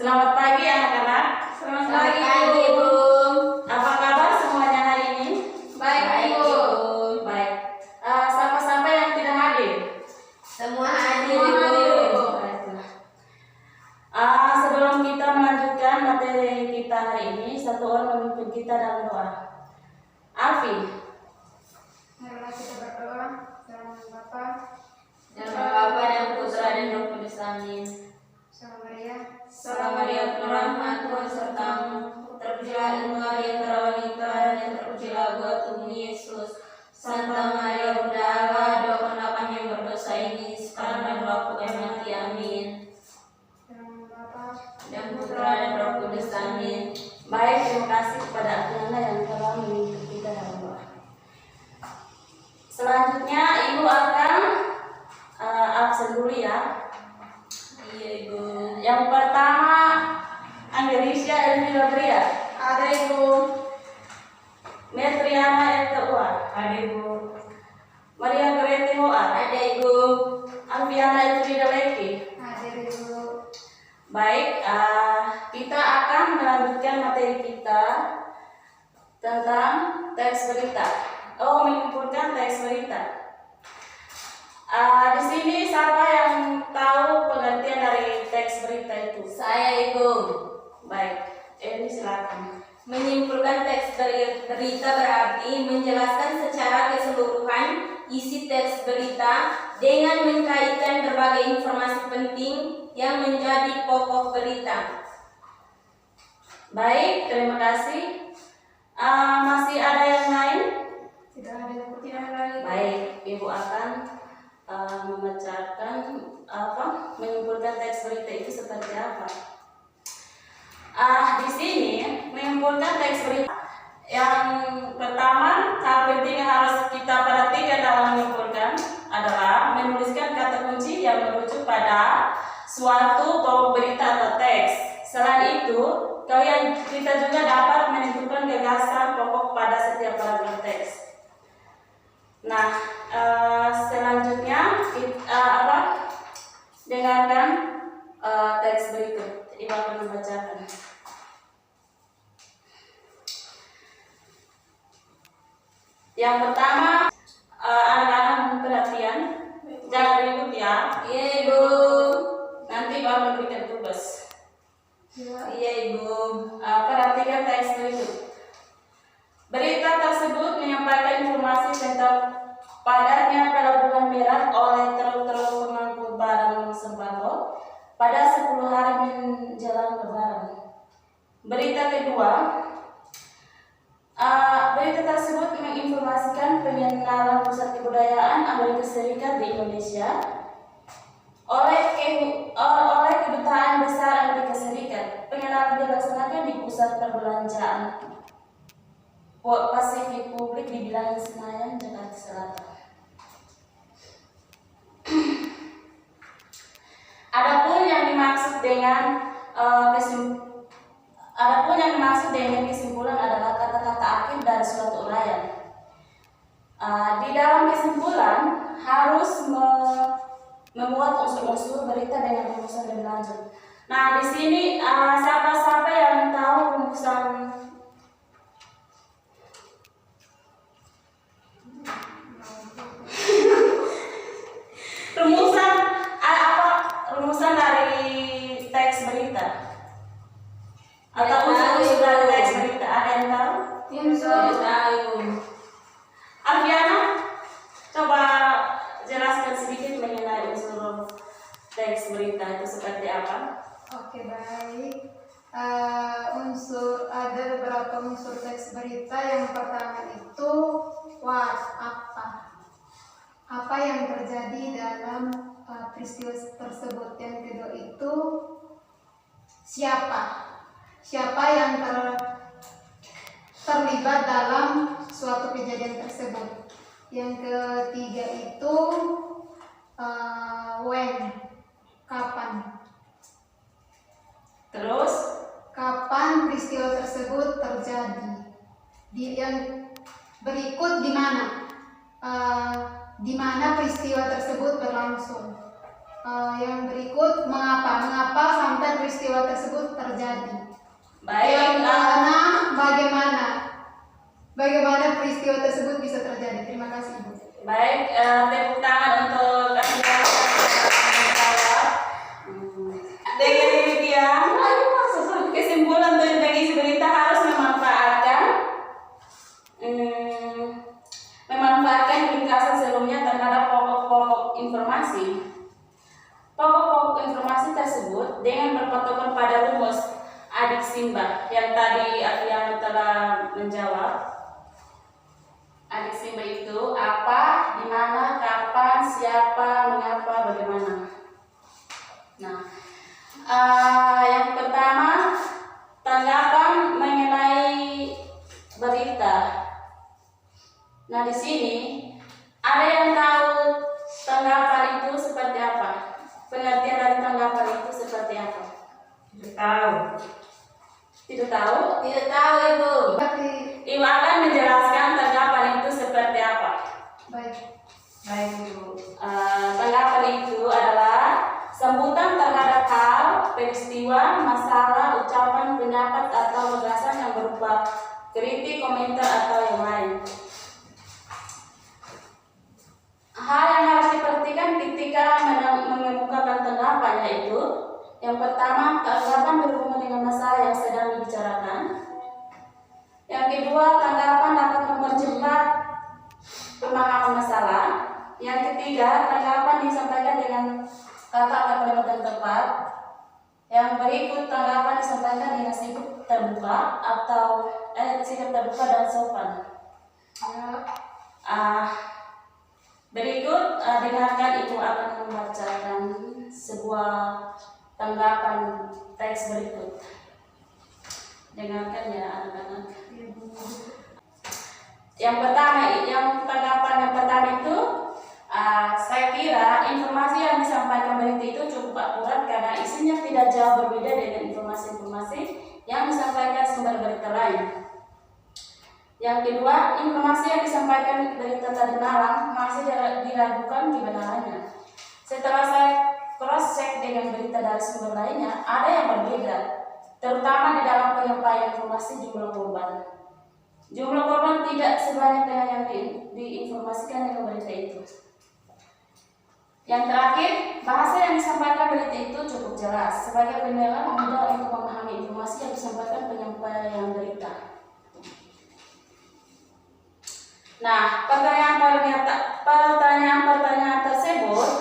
Selamat pagi anak-anak. Selamat pagi, Ibu. Apa kabar semuanya hari ini? Baik, Ibu. Baik. Siapa-siapa yang tidak hadir? Semua hadir, Semua hadir, Ibu. Ibu. Baiklah. Sebelum kita melanjutkan materi kita hari ini, satu orang memimpin kita dalam doa. Alfi. Marilah kita berdoa. Dalam nama Bapa Dan Bapa dan Putra dan Roh Kudus. Amin. Salam Maria. Salam Maria, penuh rahmat, Tuhan sertamu. Terpujilah Engkau di antara wanita, dan terpujilah buah tubuhmu Yesus. Santa Maria, Bunda Allah, doakanlah kami yang berdosa ini, sekarang dan waktu kami mati. Amin. Dalam nama Bapa Dan Putra dan Roh Kudus. Amin. Baik, terima kasih kepada Adriana yang telah memimpin kita dalam doa. Selanjutnya Ibu akan absen dulu ya. Iya, Ibu. Yang pertama Angelicia Elvira Bria. ada Ibu. Metriana Elteua. Ada, Ibu. Maria Gorete Hoa. Ada, Ibu. Alfiana Elfrida Leki. Hadir Ibu. Baik, kita akan melanjutkan materi kita tentang teks berita. Menyimpulkan teks berita. Di sini siapa yang tahu pengertian dari teks berita itu? Saya, Ibu. Baik, ini silakan. Menyimpulkan teks berita berarti menjelaskan secara keseluruhan isi teks berita dengan mengkaitkan berbagai informasi penting yang menjadi pokok berita. Baik, terima kasih. Masih ada yang lain? Tidak ada yang tidak lagi. Baik, Ibu akan membacakan menyimpulkan teks berita itu seperti apa. Di sini menyimpulkan teks berita yang pertama, hal penting yang harus kita perhatikan dalam menyimpulkan adalah menuliskan kata kunci yang merujuk pada suatu pokok berita atau teks. Selain itu, kita juga dapat menentukan gagasan pokok pada setiap paragraf teks. Nah, selanjutnya dengarkan teks berikut. Ibu akan membacakan. Yang pertama, anak-anak mohon perhatian, jangan ribut ya. Iya, Ibu. Nanti baru memberikan tugas. Iya, Ibu. Perhatikan teks berikut. Berita tersebut menyampaikan informasi tentang padatnya pelabuhan Merak oleh truk-truk pengangkut barang sembako pada 10 hari menjelang Lebaran. Berita kedua, berita tersebut menginformasikan pengenalan pusat kebudayaan Amerika Serikat di Indonesia oleh Kedutaan Besar Amerika Serikat. Pengenalan dilaksanakan di pusat perbelanjaan Pasifik Publik di Bilangan Senayan, Jakarta Selatan. Adapun yang dimaksud dengan kesimpulan adalah kata-kata akhir dari suatu uraian. Di dalam kesimpulan harus memuat unsur-unsur berita dengan rumusan lebih lanjut. Nah, di sini siapa-siapa yang tahu rumusan rumusan dari teks berita atau unsur dari teks berita? Ada yang tahu? Saya tahu. Alfiana, coba jelaskan sedikit mengenai unsur teks berita itu seperti apa? Oke, baik. Ada beberapa unsur teks berita. Yang pertama itu apa yang terjadi dalam peristiwa tersebut. Yang kedua itu siapa yang terlibat dalam suatu kejadian tersebut. Yang ketiga itu kapan. Terus Kapan peristiwa tersebut terjadi. Yang berikut di mana peristiwa tersebut berlangsung. Yang berikut, mengapa sampai peristiwa tersebut terjadi. Baik, Yang bagaimana peristiwa tersebut bisa terjadi. Terima kasih, Ibu. baik, tepuk tangan untuk Kak menjawab. Dengan demikian, kesimpulan tentang isi berita harus memanfaatkan ringkasan sebelumnya terhadap pokok-pokok informasi. Pokok-pokok informasi tersebut dengan berpatokan pada rumus adik Simba yang tadi Afiana telah menjawab. Adik Simba itu apa, di mana, kapan, siapa, mengapa, bagaimana. Nah, yang pertama, tanggapan mengenai berita. Nah, di sini ada yang tahu tanggapan itu seperti apa? Pengertian dari tanggapan itu seperti apa? Tidak tahu. Tidak tahu? Tidak tahu, Ibu. Ibu akan menjelaskan tanggapan itu seperti apa. Baik. Baik, Ibu. Tanggapan itu adalah sambutan terhadap hal, peristiwa, masalah, ucapan, pendapat, atau gagasan yang berupa kritik, komentar, atau yang lain. Hal yang harus diperhatikan ketika mengemukakan tanggapan yaitu yang pertama, tanggapan berhubungan dengan masalah yang sedang dibicarakan. Yang kedua, tanggapan dapat mempercepat pemahaman masalah. Yang ketiga, tanggapan disampaikan dengan kata atau kalimat yang tepat. Yang berikut, tanggapan disampaikan dengan sikap terbuka atau sikap terbuka dan sopan. Berikut dengarkan Ibu akan membacakan sebuah tanggapan teks berikut. Dengarkan ya anak-anak. Yang tanggapan yang pertama itu, saya kira informasi yang disampaikan berita itu cukup akurat karena isinya tidak jauh berbeda dengan informasi-informasi yang disampaikan sumber berita lain. Yang kedua, informasi yang disampaikan berita tadi malam masih diragukan kebenarannya. Setelah saya cross-check dengan berita dari sumber lainnya, ada yang berbeda, terutama di dalam penyampaian informasi jumlah korban. Jumlah korban tidak sebanyak dengan yang diinformasikan dalam berita itu. Yang terakhir, bahasa yang disampaikan berita itu cukup jelas. Sebagai pendengar mudah untuk memahami informasi yang disampaikan penyampaian berita. Nah, pertanyaan tersebut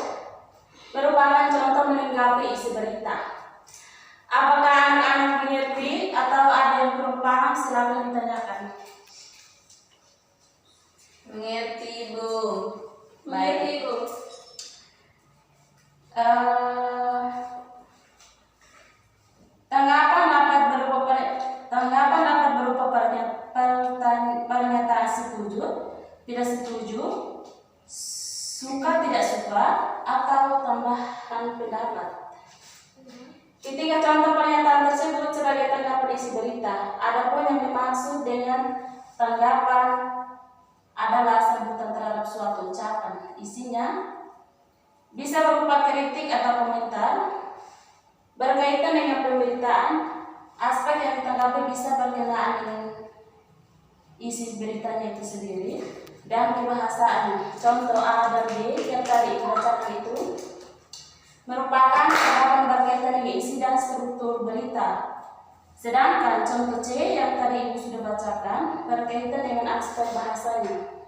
merupakan contoh melengkapi isi berita. Apakah anak-anak mengerti atau ada yang belum paham? Silakan ditanyakan. Mengerti, Bu. Baik, Ibu. Tanggapan dapat berupa pernyataan setuju, tidak setuju, suka tidak suka, atau tambahan pendapat. Ketika contoh pernyataan tersebut sebagai tanggapan isi berita, adapun yang dimaksud dengan tanggapan adalah sambutan terhadap suatu ucapan. Isinya bisa berupa kritik atau komentar berkaitan dengan pemberitaan. Aspek yang ditanggapi bisa berkenaan dengan isi beritanya itu sendiri dan kebahasaan. Contoh A dan B yang tadi dibacakan itu merupakan tanggapan berkaitan dengan isi dan struktur berita. Sedangkan contoh C yang tadi Ibu sudah bacakan berkaitan dengan aspek bahasanya.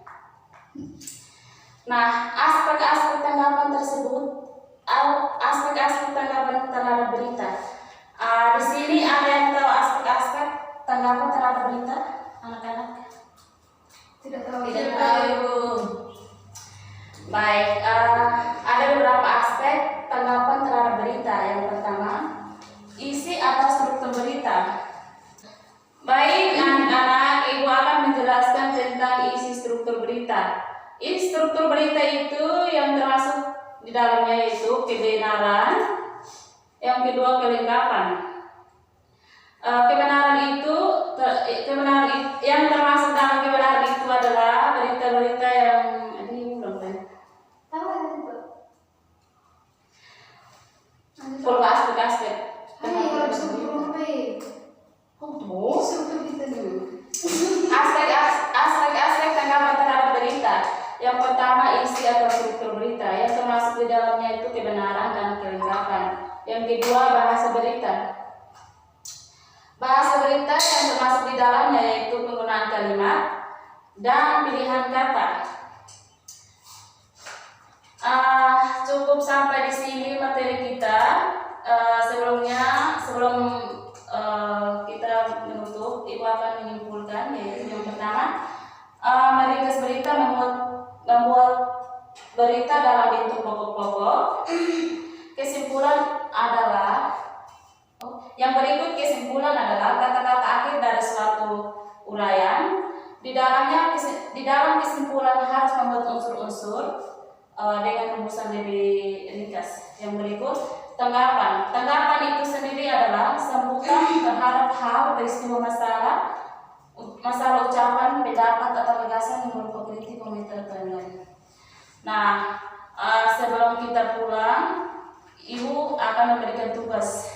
Nah, aspek-aspek tanggapan tersebut, aspek-aspek tanggapan terhadap berita. Di sini ada yang tahu aspek-aspek tanggapan terhadap berita, anak-anak? Tidak tahu. Tidak tahu, Ibu. Baik, ada beberapa aspek tanggapan terhadap berita. Yang pertama, isi atau struktur berita. Baik, anak-anak, Ibu akan menjelaskan tentang isi struktur berita. Isi struktur berita itu yang termasuk di dalamnya yaitu kebenaran, yang kedua kelengkapan. Kebenaran yang termasuk dalam kebenaran itu adalah berita-berita yang pertama, isi atau struktur berita. Yang termasuk di dalamnya itu kebenaran dan kelengkapan. Yang kedua, bahasa berita. Bahasa berita yang termasuk di dalamnya yaitu penggunaan kalimat dan pilihan kata. Cukup sampai di sini materi kita. Sebelum kita menutup, Ibu akan menyimpulkan, yaitu yang pertama, meringkas berita, membuat berita dalam bentuk pokok-pokok. Kesimpulan adalah yang berikut kesimpulan adalah kata-kata akhir dari suatu uraian. Di dalam kesimpulan harus membuat unsur-unsur dengan rumusan lebih ringkas. Yang berikut, tanggapan. Tanggapan itu sendiri adalah sambutan terhadap hal, peristiwa, masalah ucapan, pendapat atau gagasan yang berupa kritik, komentar, dan lain. Nah, sebelum kita pulang, Ibu akan memberikan tugas.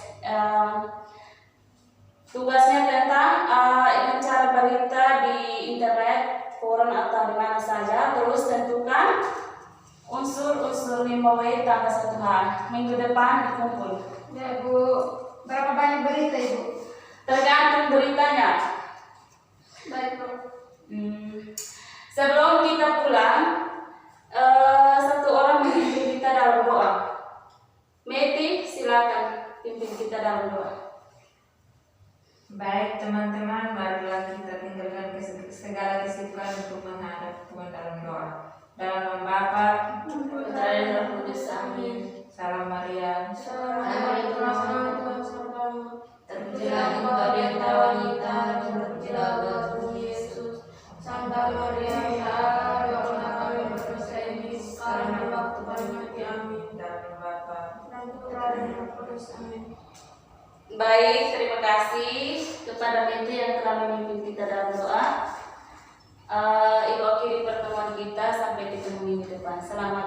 Tugasnya tentang cara berita di internet, forum atau di mana saja. Terus tentukan unsur-unsur 5W tambah 1H. Minggu depan dikumpul. Ya Bu, berapa banyak berita Ibu? Tergantung beritanya. Baik Bu. Sebelum kita pulang, satu orang memimpin kita dalam doa. Meti, silakan pimpin kita dalam doa. Baik teman-teman, marilah kita tinggalkan segala kesibukan untuk menghadap Tuhan dalam doa. Dalam nama Bapa, Putra dan Roh Kudus. Amin. Salam Maria. Terpujilah engkau di antara wanita, dan terpujilah buah Yesus. Santa Maria, doakanlah kami berdosa ini sekarang dan waktu kami mati. Amin. Dalam nama Bapa, Putra dan Roh Kudus. Amin. Baik, terima kasih kepada Meti yang telah memimpin kita dalam doa. Ibu akhiri pertemuan kita, sampai ketemu minggu depan. Selamat